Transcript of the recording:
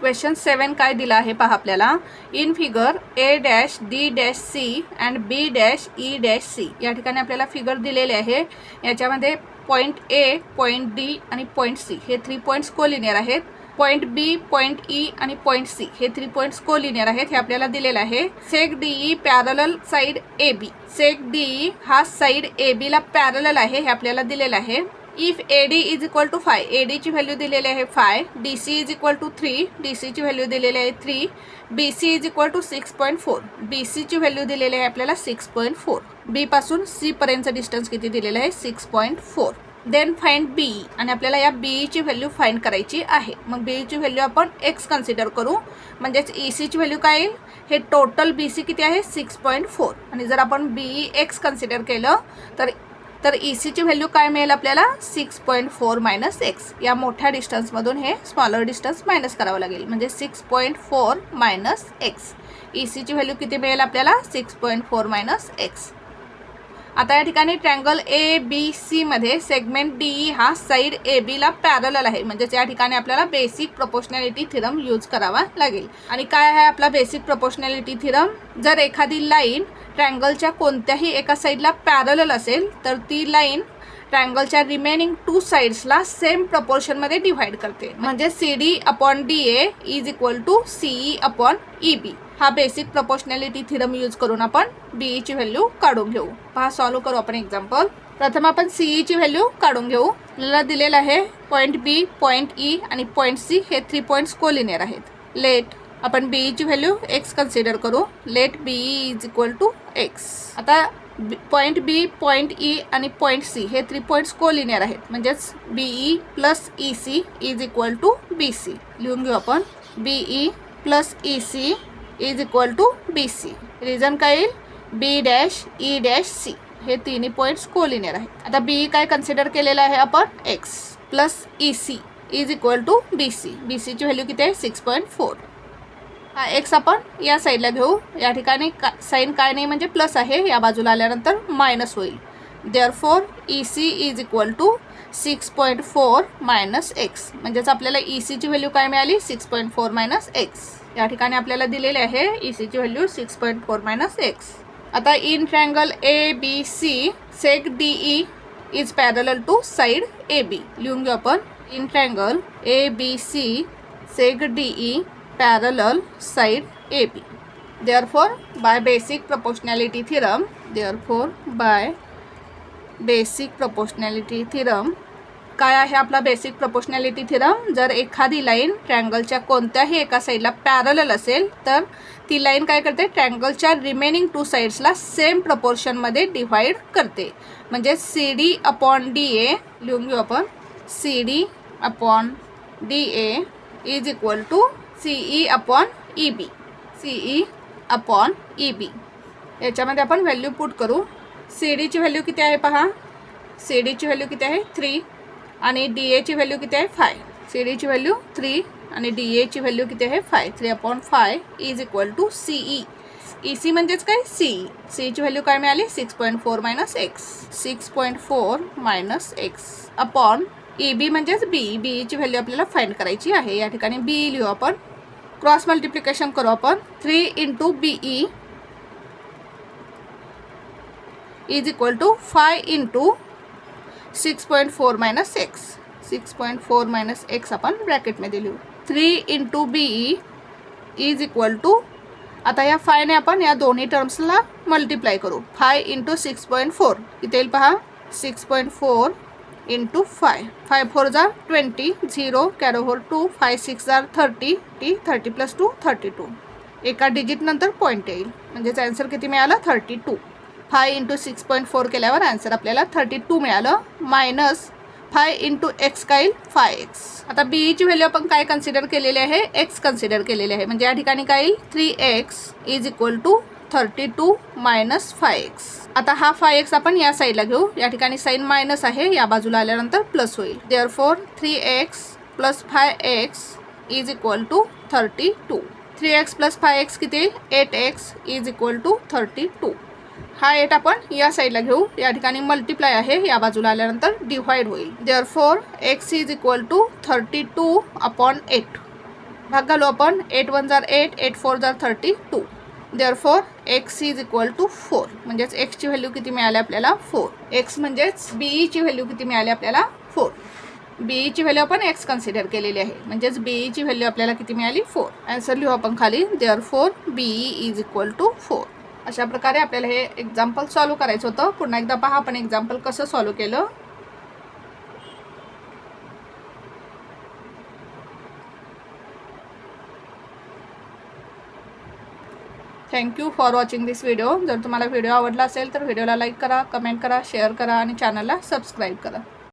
Question 7 काय दिला आहे पहा आपल्याला. In figure A dash D dash C and B dash E dash C. या ठिकाणी आपल्याला फिगर दिलेले आहे. याच्यामध्ये पॉईंट ए, पॉईंट डी आणि पॉईंट सी हे 3 पॉईंट्स कोलिनियर आहेत. पॉईंट बी, पॉईंट ई आणि पॉईंट सी हे 3 पॉईंट्स कोलिनियर आहेत. हे आपल्याला दिलेलं आहे. Seg D E parallel side A B. Seg D E हा साइड ए बी ला पॅरलल आहे हे आपल्याला दिलेलं आहे. If AD is equal to 5, AD ची व्हॅल्यू दिलेली आहे 5, DC is equal to 3, DC ची व्हॅल्यू दिलेली आहे 3, BC is equal to 6.4, BC ची व्हॅल्यू दिलेली आहे आपल्याला 6.4. B पासून C पर्यंतचं डिस्टन्स किती दिलेलं आहे 6.4. देन फाइंड B आणि आपल्याला या BE ची व्हॅल्यू फाइंड करायची आहे. मग BE ची व्हॅल्यू आपण x कन्सिडर करू. म्हणजेच EC ची व्हॅल्यू काय येईल, हे टोटल BC किती आहे 6.4 आणि जर आपण BE x कन्सिडर केलं तर EC ची व्हॅल्यू काय मिळेल आपल्याला 6.4 मायनस x. या मोठ्या डिस्टन्समधून हे स्मॉलर डिस्टन्स मायनस करावं लागेल. म्हणजे 6.4 मायनस x. EC ची व्हॅल्यू किती मिळेल आपल्याला 6.4 मायनस x. आता या ठिकाणी ट्रँगल ABC मध्ये सेगमेंट DE हा साइड AB ला पॅरलल आहे. म्हणजे या ठिकाणी आपल्याला बेसिक प्रोपोर्शनॅलिटी थिरम यूज करावा लागेल. आणि काय आहे आपला बेसिक प्रोपोर्शनॅलिटी थिरम, जर एखादी लाईन ट्रँगलच्या कोणत्याही एका साइडला पॅरलल असेल तर ती लाईन ट्रँगलच्या रिमेनिंग 2 साइड्सला सेम प्रपोर्शनमध्ये डिव्हाइड करते. म्हणजे CD upon DA is equal to CE upon EB. हा बेसिक प्रोपोर्शनॅलिटी थिरम यूज करून आपण BE ची व्हॅल्यू काढून घेऊ. पहा सॉल्व करू आपण एक्झाम्पल. प्रथम आपण CE ची व्हॅल्यू काढून घेऊ. आपल्याला दिलेलं आहे पॉईंट B, पॉईंट E आणि पॉईंट C हे 3 पॉईंट्स कोलिनियर आहेत. लेट आपण BE ची व्हॅल्यू x कन्सिडर करू. Let BE is equal to x. आता पॉईंट B, पॉईंट E आणि पॉईंट C हे 3 पॉईंट्स कोलिनियर आहेत. म्हणजेच BE plus EC is equal to BC. लिहून घेऊ आपण. BE plus EC is equal to BC. Reason काय येईल, B dash E dash C हे 3 पॉईंट्स कोलिनियर आहेत. आता BE काय कन्सिडर केलेलं आहे आपण x plus EC is equal to BC. BC ची व्हॅल्यू किती आहे 6.4. हा x आपण या साईडला घेऊ. या ठिकाणी साईन काय नाही म्हणजे प्लस आहे, या बाजूला आल्यानंतर मायनस होईल. Therefore EC is equal to 6.4 minus x. म्हणजेच आपल्याला EC ची व्हॅल्यू काय मिळाली 6.4 मायनस x. या ठिकाणी आपल्याला दिलेले आहे EC ची व्हॅल्यू 6.4 मायनस x. आता in triangle ABC seg DE is parallel to side AB. लिहून घेऊ आपण. In triangle ABC seg DE parallel side AB. Therefore, by basic proportionality theorem, काय आहे आपला बेसिक प्रोपोर्शनॅलिटी थिरम, जर एखादी लाईन ट्रँगलच्या कोणत्याही एका साईडला पॅरलल असेल तर ती लाईन काय करते, ट्रँगलच्या रिमेनिंग 2 साइड्सला सेम प्रपोर्शनमध्ये डिव्हाइड करते. म्हणजे CD अपॉन DA लिहून घेऊ आपण. CD upon DA is equal to CE upon EB. CE upon EB. याच्यामध्ये आपण व्हॅल्यू पुट करू. CD ची व्हॅल्यू किती आहे पहा. CD ची व्हॅल्यू किती आहे 3 आणि DA ची व्हॅल्यू किती आहे 5. CD ची व्हॅल्यू 3 आणि DA ची व्हॅल्यू किती आहे 5. 3 upon 5 is equal to CE. EC म्हणजेच काय CE. CE ची व्हॅल्यू काय मिळाली 6.4 minus x. 6.4 minus x upon EB म्हणजेच B. BE ची व्हॅल्यू आपल्याला फाइंड करायची आहे. या ठिकाणी BE लिहू आपण. क्रॉस मल्टिप्लिकेशन करू आपण. 3 into BE is equal to 5 into 6.4 minus x. 6.4 minus x आपण ब्रॅकेटमध्ये लिहू. 3 into BE is equal to, आता या 5 ने आपण या दोन्ही टर्म्सला मल्टिप्लाय करू. 5 इंटू 6.4 किती येईल पहा. 6.4 इंटू 5. 5 4 जार 20, 0 कॅरी ओव्हर 2, 5 6 जार 30, 30 प्लस 2 32. एका डिजिट नंतर पॉईंट येईल. म्हणजेच आन्सर किती मिळालं 32. 5 इंटू 6.4 केल्यावर आन्सर आपल्याला 32 मिळालं. मायनस 5 इंटू x काय येईल 5x. आता BE ची व्हॅल्यू आपण काय कन्सिडर केलेली आहे x कन्सिडर केलेली आहे. म्हणजे या ठिकाणी काय येईल 3x is equal to 32 minus 5x. आता हा 5x आपण या साईडला घेऊ. या ठिकाणी साइन मायनस आहे, या बाजूला आल्यानंतर प्लस होईल. Therefore 3x plus 5x is equal to 32. 3x plus 5x किती येईल 8x इज इक्वल टू 32. हा 8 आपण या साईडला घेऊ. या ठिकाणी मल्टिप्लाय आहे, या बाजूला आल्यानंतर डिव्हाइड होईल. Therefore x is equal to 32 upon 8. भाग घालू आपण. 8 1 जार 8, 8 4 जार 32. Therefore x is equal to 4. म्हणजेच एक्सची व्हॅल्यू किती मिळाली आपल्याला 4. एक्स म्हणजेच बीईची व्हॅल्यू किती मिळाली आपल्याला 4. बीईची व्हॅल्यू आपण एक्स कन्सिडर केलेली आहे. म्हणजेच बीईची व्हॅल्यू आपल्याला किती मिळाली 4. आन्सर लिहू आपण खाली. Therefore BE is equal to 4. अशा प्रकारे आपल्याला हे एक्झाम्पल सॉल्व करायचं होतं. पुन्हा एकदा पहा आपण एक्झाम्पल कसं सॉल्व केलं. Thank you for watching this video. जर तुम्हाला व्हिडिओ आवडला असेल तर व्हिडिओला लाईक करा, कमेंट करा, शेअर करा आणि चॅनलला सबस्क्राईब करा.